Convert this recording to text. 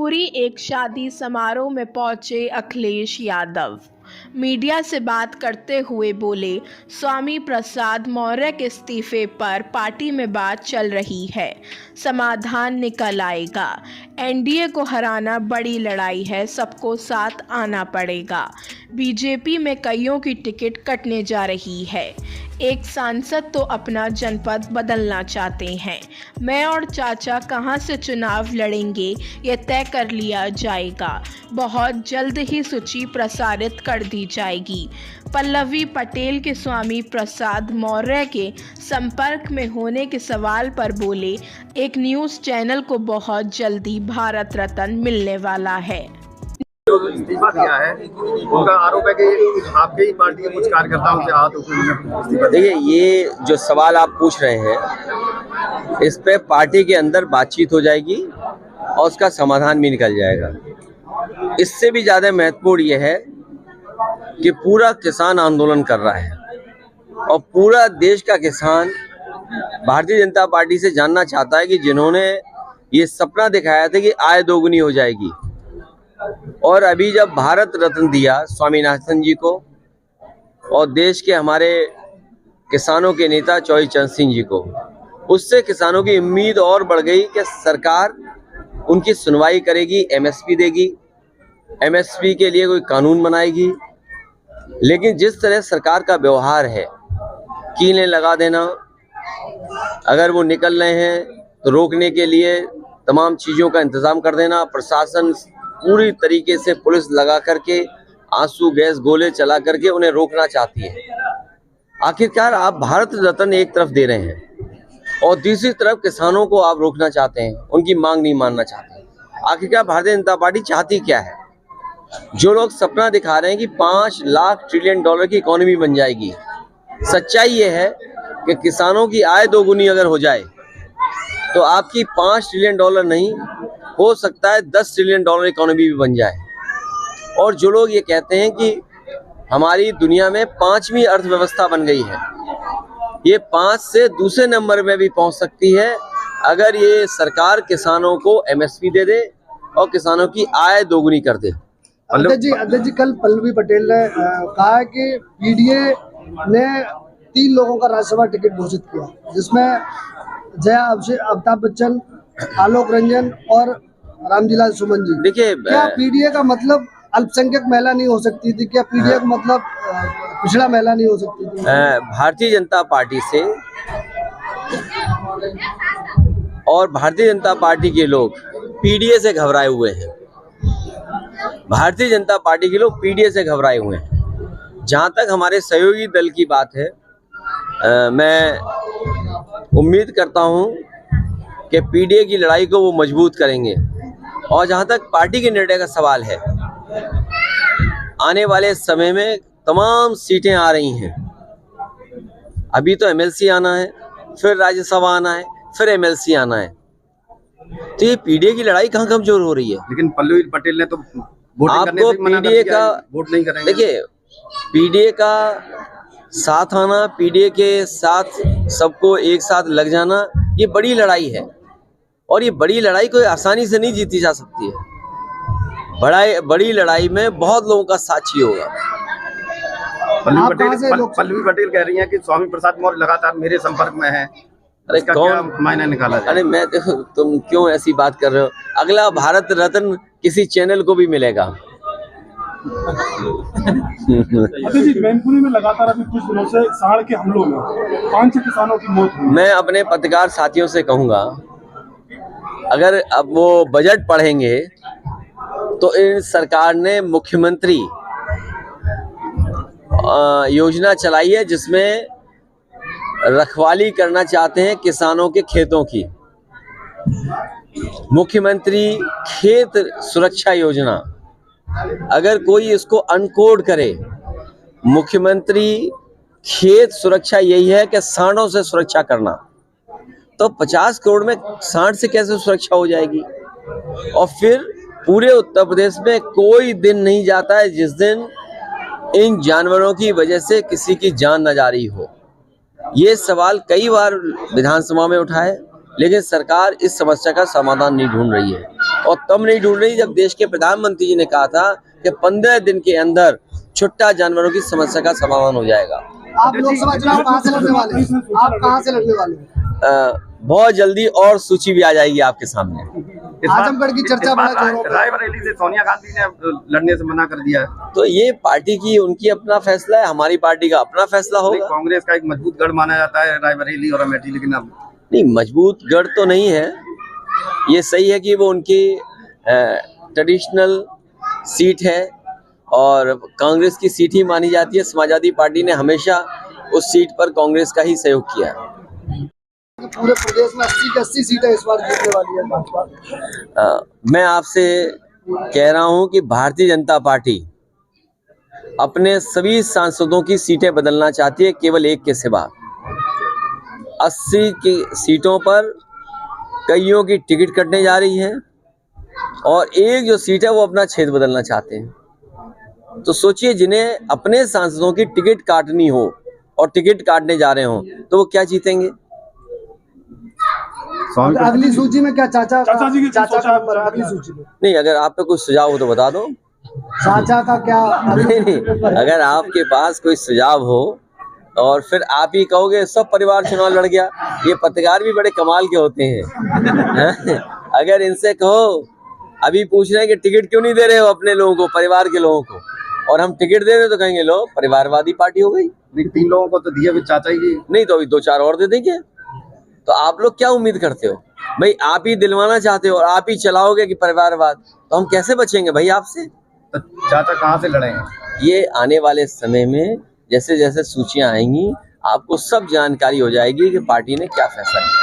शिवपुरी एक शादी समारोह में पहुंचे अखिलेश यादव। मीडिया से बात करते हुए बोले, स्वामी प्रसाद मौर्य के इस्तीफे पर पार्टी में बात चल रही है, समाधान निकल आएगा। एनडीए को हराना बड़ी लड़ाई है, सबको साथ आना पड़ेगा। बीजेपी में कईयों की टिकट कटने जा रही है। एक सांसद तो अपना जनपद बदलना चाहते हैं। मैं और चाचा कहां से चुनाव लड़ेंगे ये तय कर लिया जाएगा। बहुत जल्द ही सूची प्रसारित कर दी जाएगी। पल्लवी पटेल के स्वामी प्रसाद मौर्य के संपर्क में होने के सवाल पर बोले, एक न्यूज़ चैनल को बहुत जल्दी भारत रत्न मिलने वाला है। इस्तीफा दिया है, उनका आरोप है कि आपके ही पार्टी के कुछ कार्यकर्ताओं के हाथ। देखिए, ये जो सवाल आप पूछ रहे हैं, इस पे पार्टी के अंदर बातचीत हो जाएगी और उसका समाधान भी निकल जाएगा। इससे भी ज़्यादा महत्वपूर्ण ये है कि पूरा किसान आंदोलन कर रहा है और पूरा देश का किसान भारतीय जनता पार्टी से जानना चाहता है कि जिन्होंने ये सपना दिखाया था कि आय दोगुनी हो जाएगी, और अभी जब भारत रत्न दिया स्वामीनाथन जी को और देश के हमारे किसानों के नेता चौधरी चरण सिंह जी को, उससे किसानों की उम्मीद और बढ़ गई कि सरकार उनकी सुनवाई करेगी, एमएसपी देगी, एमएसपी के लिए कोई कानून बनाएगी। लेकिन जिस तरह सरकार का व्यवहार है, कीलें लगा देना, अगर वो निकल रहे हैं तो रोकने के लिए तमाम चीज़ों का इंतज़ाम कर देना, प्रशासन पूरी तरीके से पुलिस लगा करके आंसू गैस गोले चला करके उन्हें रोकना चाहती है। आखिरकार आप भारत रत्न एक तरफ दे रहे हैं और दूसरी तरफ किसानों को आप रोकना चाहते हैं, उनकी मांग नहीं मानना चाहते। आखिरकार भारतीय जनता पार्टी चाहती क्या है? जो लोग सपना दिखा रहे हैं कि 5 लाख ट्रिलियन डॉलर की इकोनॉमी बन जाएगी, सच्चाई ये है कि किसानों की आय दोगुनी अगर हो जाए तो आपकी 5 ट्रिलियन डॉलर नहीं, हो सकता है 10 ट्रिलियन डॉलर इकोनॉमी भी बन जाए। और जो लोग ये कहते हैं कि हमारी दुनिया में 5वीं अर्थव्यवस्था बन गई है, ये 5 से दूसरे नंबर में भी पहुंच सकती है अगर ये सरकार किसानों को एमएसपी दे दे और किसानों की आय दोगुनी कर दे। अध्यक्ष जी, कल पल्लवी पटेल ने कहा कि पीडीए ने 3 लोगों का राज्यसभा टिकट घोषित किया, जिसमें जया अमिताभ बच्चन, आलोक रंजन और रामजीलाल सुमन जी। देखिए, क्या पीडीए का मतलब अल्पसंख्यक महिला नहीं हो सकती थी? क्या पीडीए का मतलब पिछड़ा महिला नहीं हो सकती थी? भारतीय जनता पार्टी से और भारतीय जनता पार्टी के लोग पीडीए से घबराए हुए हैं। भारतीय जनता पार्टी के लोग पीडीए से घबराए हुए हैं। जहां तक हमारे सहयोगी दल की बात है, मैं उम्मीद करता हूं कि पीडीए की लड़ाई को वो मजबूत करेंगे। और जहां तक पार्टी के निर्णय का सवाल है, आने वाले समय में तमाम सीटें आ रही हैं। अभी तो एमएलसी आना है, फिर राज्यसभा आना है, फिर एमएलसी आना है, तो ये पीडीए की लड़ाई कहाँ कमजोर हो रही है? लेकिन पल्लवी पटेल ने तो आपको पीडीए का वोट नहीं करेंगे। देखिए, पीडीए का साथ आना, पीडीए के साथ सबको एक साथ लग जाना, ये बड़ी लड़ाई है और ये बड़ी लड़ाई कोई आसानी से नहीं जीती जा सकती है। बड़ी लड़ाई में बहुत लोगों का साथ चाहिए होगा। पल्लवी पटेल कह रही हैं कि स्वामी प्रसाद मौर्य लगातार मेरे संपर्क में है। अरे कौन मायने निकाला जाए? अरे मैं देखो, तुम क्यों ऐसी बात कर रहे हो? अगला भारत रत्न किसी चैनल को भी मिलेगा। मैनपुरी में लगातार अभी कुछ दिनों से सांड के हमलों में 5 किसानों की मौत हुई। मैं अपने पत्रकार साथियों से कहूंगा, अगर अब वो बजट पढ़ेंगे तो इन सरकार ने मुख्यमंत्री योजना चलाई है जिसमें रखवाली करना चाहते हैं किसानों के खेतों की। मुख्यमंत्री खेत सुरक्षा योजना, अगर कोई इसको अनकोड करे, मुख्यमंत्री खेत सुरक्षा यही है कि सांडों से सुरक्षा करना, तो 50 करोड़ में सांड से कैसे सुरक्षा हो जाएगी? और फिर पूरे उत्तर प्रदेश में कोई दिन नहीं जाता है जिस दिन इन जानवरों की वजह से किसी की जान न जा रही हो। ये सवाल कई बार विधानसभा में उठाए, लेकिन सरकार इस समस्या का समाधान नहीं ढूंढ रही है, और तब नहीं ढूंढ रही जब देश के प्रधानमंत्री जी ने कहा था कि 15 दिन के अंदर छुट्टा जानवरों की समस्या का समाधान हो जाएगा। आप लोकसभा चुनाव कहाँ से लड़ने वाले हैं? आप कहाँ से लड़ने वाले हैं? बहुत जल्दी और सूची भी आ जाएगी आपके सामने। आजमगढ़ की चर्चा बड़ा जोरों पर है। रायबरेली से सोनिया गांधी ने लड़ने से मना कर दिया है। तो ये पार्टी की उनकी अपना फैसला है, हमारी पार्टी का अपना फैसला होगा। कांग्रेस का एक मजबूत गढ़ माना जाता है रायबरेली और अमेठी, लेकिन अब नहीं, मजबूत गढ़ तो नहीं है। ये सही है कि वो उनकी ट्रेडिशनल सीट है और कांग्रेस की सीट ही मानी जाती है। समाजवादी पार्टी ने हमेशा उस सीट पर कांग्रेस का ही सहयोग किया है। पूरे प्रदेश में 80 की 80 सीटें इस बार जीतने वाली है भाजपा। मैं आपसे कह रहा हूं कि भारतीय जनता पार्टी अपने सभी सांसदों की सीटें बदलना चाहती है, केवल एक के सिवा। 80 की सीटों पर कईयों की टिकट कटने जा रही है और एक जो सीट है वो अपना क्षेत्र बदलना चाहते हैं। तो सोचिए, जिन्हें अपने सांसदों की टिकट काटनी हो और टिकट काटने जा रहे हो तो वो क्या जीतेंगे? अगली सूची में क्या चाचा चाचा जी की चाचा सोचा का है? नंबर है अगली सूची में? नहीं, अगर आप पे कुछ सुझाव हो तो बता दो। चाचा का क्या नहीं, अगर आपके पास कोई सुझाव हो और फिर आप ही कहोगे सब परिवार चुनाव लड़ गया, ये पत्रकार भी बड़े कमाल के होते हैं। अगर इनसे कहो अभी पूछ रहे हैं कि टिकट क्यों नहीं दे रहे हो अपने लोगों को, परिवार के लोगों को, और हम टिकट दे रहे तो कहेंगे लो परिवारवादी पार्टी हो गई। 3 लोगों को तो दिया भी चाचा ही। नहीं तो अभी 2-4 और दे देंगे। तो आप लोग क्या उम्मीद करते हो भाई? आप ही दिलवाना चाहते हो और आप ही चलाओगे कि परिवारवाद, तो हम कैसे बचेंगे भाई आपसे? तो चाचा कहाँ से लड़ेंगे? ये आने वाले समय में जैसे जैसे सूचियां आएंगी आपको सब जानकारी हो जाएगी कि पार्टी ने क्या फैसला किया।